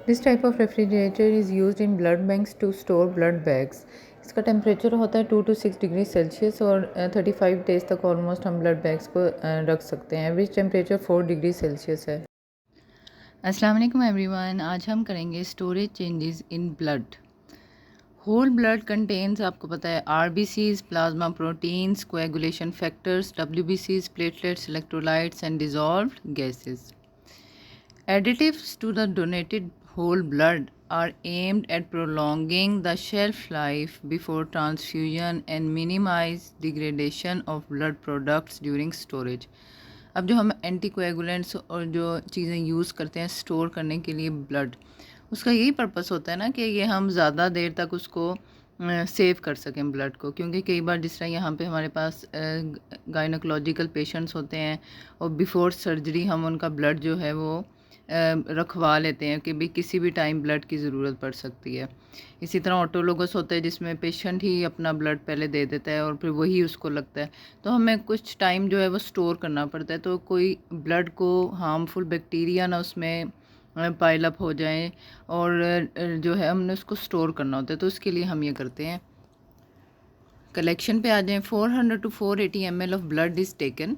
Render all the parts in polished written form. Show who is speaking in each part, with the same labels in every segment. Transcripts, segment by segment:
Speaker 1: This type of refrigerator is used in blood banks to store blood bags. इसका temperature होता है 2 to 6 degree Celsius और 35 days तक almost हम blood bags को रख सकते हैं। एवरेज टेम्परेचर 4 डिग्री सेल्सियस है।
Speaker 2: अस्सलाम वालेकुम एवरीवन। आज हम करेंगे storage changes in blood. Whole blood contents, आपको पता है, RBCs, plasma proteins, coagulation factors, डब्ल्यूबीसीज, platelets, electrolytes and dissolved gases. Additives to the donated whole blood are aimed at prolonging the shelf life before transfusion and minimize degradation of blood products during storage. अब जो हम anticoagulants और जो चीज़ें use करते हैं store करने के लिए ब्लड, उसका यही पर्पस होता है ना कि ये हम ज़्यादा देर तक उसको सेव कर सकें ब्लड को, क्योंकि कई बार जिस तरह यहाँ पे हमारे पास गायनोकोलॉजिकल पेशेंट्स होते हैं और बिफोर सर्जरी हम उनका ब्लड जो है वो रखवा लेते हैं कि भी किसी भी टाइम ब्लड की ज़रूरत पड़ सकती है। इसी तरह ऑटोलोगस होता है जिसमें पेशेंट ही अपना ब्लड पहले दे देता है और फिर वही उसको लगता है, तो हमें कुछ टाइम जो है वो स्टोर करना पड़ता है, तो कोई ब्लड को हार्मफुल बैक्टीरिया ना उसमें पाइल अप हो जाए और जो है हमने उसको स्टोर करना होता है, तो उसके लिए हम ये करते हैं। कलेक्शन पे आ जाएं। 400 to 480 ml of blood is taken.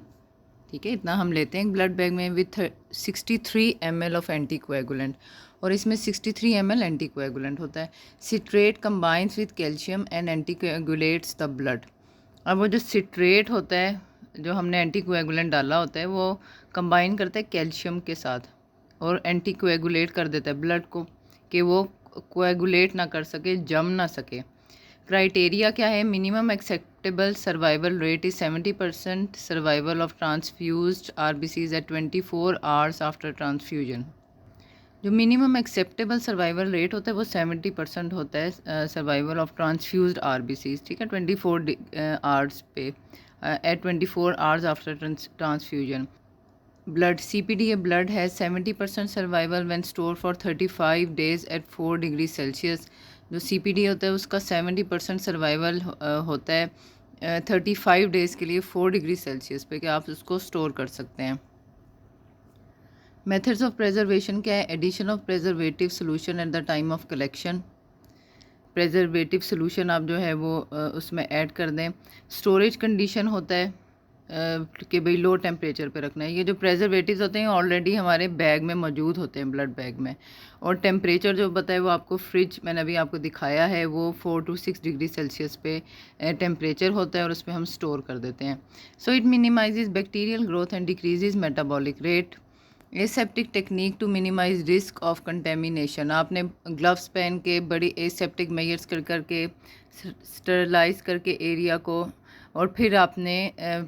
Speaker 2: ठीक है, इतना हम लेते हैं ब्लड बैग में विथ 63 ml ऑफ एंटीकोएगुलेंट, और इसमें 63 ml एंटीकोएगुलेंट होता है। Citrate combines with calcium and anticoagulates the blood. अब वो जो सिट्रेट होता है, जो हमने एंटीकोएगुलेंट डाला होता है, वो कंबाइन करता है कैल्शियम के साथ और एंटीकोएगुलेट कर देता है ब्लड को कि वो कोएगुलेट ना कर सके, जम ना सके। क्राइटेरिया क्या है? Minimum acceptable survival rate is 70% survival of transfused RBCs at 24 hours after transfusion. जो मिनिमम एक्सेप्टेबल सर्वाइवल रेट होता है वो 70% होता है सर्वाइवल ऑफ ट्रांसफ्यूज्ड आरबीसीज। ठीक है, 24 आवर्स पे at 24 hours after transfusion. Blood CPD blood has 70% survival when store for 35 days at 4 degree Celsius. जो CPD होता है उसका 70% सर्वाइवल होता है 35 डेज़ के लिए 4 डिग्री सेल्सियस पे, कि आप उसको स्टोर कर सकते हैं। मेथड्स ऑफ प्रेजर्वेशन क्या है? Addition of preservative solution at the time of collection. Preservative solution आप जो है वो उसमें ऐड कर दें। स्टोरेज कंडीशन होता है कि भाई लो टेम्परेचर पे रखना है। ये जो प्रेजर्वेटिव्स होते हैं ऑलरेडी हमारे बैग में मौजूद होते हैं, ब्लड बैग में, और टेम्परेचर जो बताया वो आपको फ्रिज मैंने अभी आपको दिखाया है वो 4 to 6 डिग्री सेल्सियस पे टेम्परेचर होता है और उसमें हम स्टोर कर देते हैं। So it minimizes bacterial growth and decreases metabolic rate. Aseptic technique to minimize risk of contamination. आपने ग्लव्स पहन के बड़ी एसेप्टिक मेजर्स कर करके स्टरलाइज करके एरिया को, और फिर आपने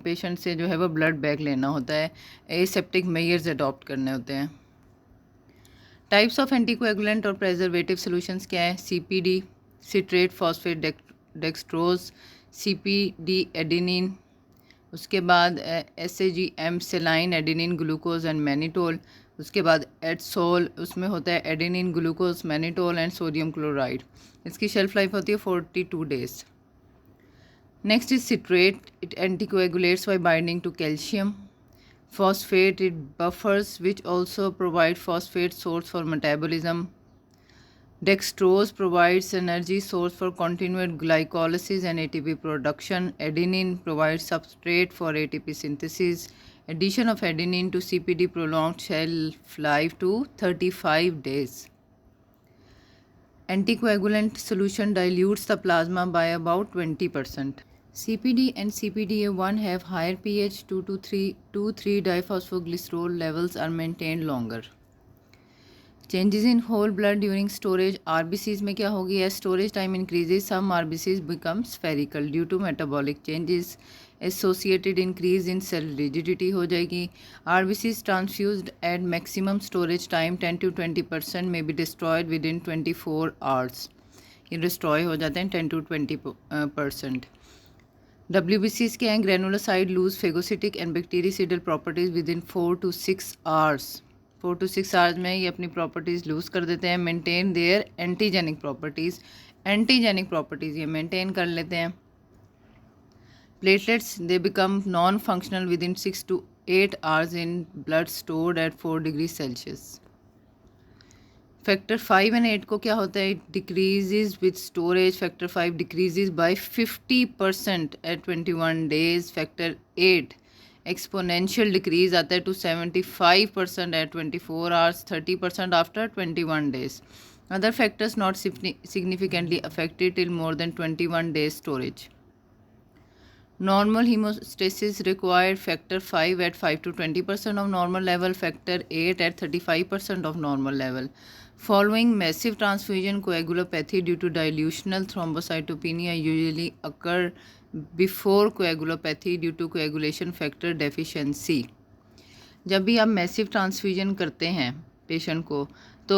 Speaker 2: पेशेंट से जो है वो ब्लड बैग लेना होता है, एसेप्टिक मेजर्स अडॉप्ट करने होते हैं। टाइप्स ऑफ एंटीकोएगुलेंट और प्रेजर्वेटिव सॉल्यूशंस क्या है? CPD citrate phosphate dextrose, CPD adenine, उसके बाद SAGM saline adenine glucose and mannitol, उसके बाद एडसोल, उसमें होता है adenine glucose mannitol and sodium chloride. इसकी शेल्फ लाइफ होती है 42 days. Next is citrate, it anticoagulates by binding to calcium. Phosphate, it buffers which also provide phosphate source for metabolism. Dextrose provides energy source for continued glycolysis and ATP production. Adenine provides substrate for ATP synthesis. Addition of adenine to CPD prolonged shelf life to 35 days. Anticoagulant solution dilutes the plasma by about 20%. CPD and CPDA1 have higher pH. 2 to 3 diphosphoglycerol levels are maintained longer. Changes in whole blood during storage. RBCs में क्या होगी? As storage time increases some RBCs become spherical due to metabolic changes associated increase in cell rigidity हो जाएगी। RBCs transfused at maximum storage time 10 to 20% में be destroyed within 24 hours. ये destroy हो जाते हैं 10 to 20%। WBCs क्या हैं? Granulocytes lose phagocytic and bactericidal properties within 4 to 6 hours. 4 to 6 hours में ये अपनी प्रॉपर्टीज़ लूज़ कर देते हैं। Maintain their antigenic properties, antigenic properties ये मेंटेन कर लेते हैं। Platelets they become non functional within 6 to 8 hours in blood stored at 4 degree Celsius. Factor 5 and 8 को क्या होता है, decreases with storage. Factor 5 decreases by 50% at 21 days. Factor 8 exponential decrease आता है to 75% eight 24 hours, 30% after 21 days. Other factors not significantly affected till more than 21 days storage. Normal hemostasis required factor 5 at 5 to 20% of normal level, factor 8 at 35% of normal level. Following massive transfusion, coagulopathy due to dilutional thrombocytopenia usually occur before coagulopathy due to coagulation factor deficiency. जब भी आप massive transfusion करते हैं patient को, तो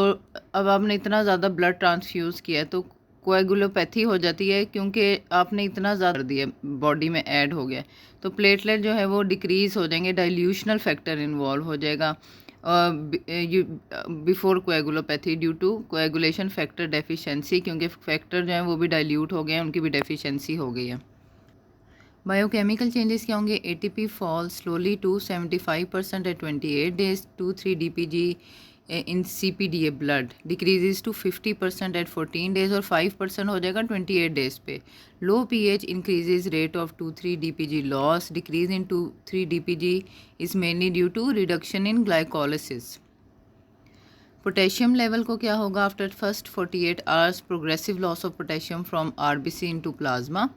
Speaker 2: अब आपने इतना ज़्यादा ब्लड ट्रांसफ्यूज़ किया तो कोएगुलोपैथी हो जाती है, क्योंकि आपने इतना ज़्यादा कर दिया, बॉडी में ऐड हो गया, तो प्लेटलेट जो है वो डिक्रीज़ हो जाएंगे, डाइल्यूशनल फैक्टर इन्वॉल्व हो जाएगा before coagulopathy due to coagulation factor deficiency, क्योंकि फैक्टर जो है वो भी डाइल्यूट हो गए हैं, उनकी भी डेफिशिएंसी हो गई है। बायोकेमिकल चेंजेस क्या होंगे, ATP fall slowly to 75% at 28 days, 2-3 DPG in CPDA blood decreases to 50% at 14 days और 5% हो जाएगा 28 डेज पे। Low pH increases rate of 2-3 DPG loss, decrease in 2-3 DPG is mainly due to reduction in glycolysis. Potassium level को क्या होगा, after first 48 hours progressive loss of potassium from RBC into plasma.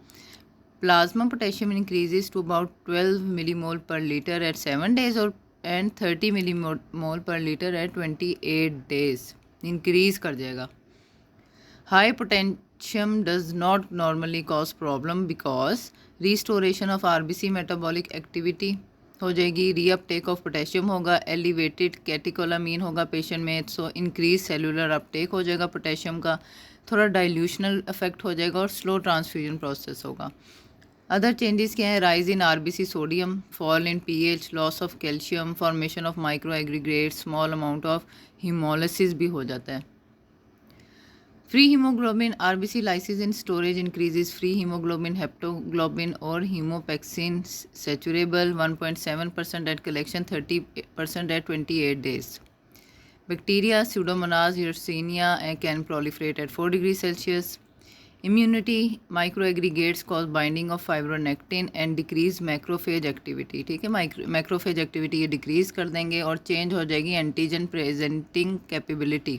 Speaker 2: Plasma potassium increases to about 12 millimole per liter at 7 days and 30 millimole per liter at 28 days. Increase कर जाएगा. High potassium does not normally cause problem because restoration of RBC metabolic activity हो जाएगी, reuptake of potassium होगा, elevated कैटेकोलामीन होगा patient में, so increase cellular Uptake हो जाएगा potassium का, थोड़ा डाइल्यूशनल इफेक्ट हो जाएगा और स्लो ट्रांसफ्यूजन प्रोसेस होगा। अदर चेंजेस क्या है, rise in RBC sodium, fall in pH, loss of calcium, formation of micro aggregate, small amount of haemolysis भी हो जाता है। Free haemoglobin, RBC lysis in storage increases free haemoglobin, haptoglobin और haemopexin saturable 1.7% at collection, 30% at 28 days. Bacteria Pseudomonas yersinia can proliferate at 4 degrees Celsius. Immunity microaggregates cause binding of fibronectin and decrease macrophage activity। ठीक है, macrophage activity ये decrease कर देंगे और change हो जाएगी antigen presenting capability.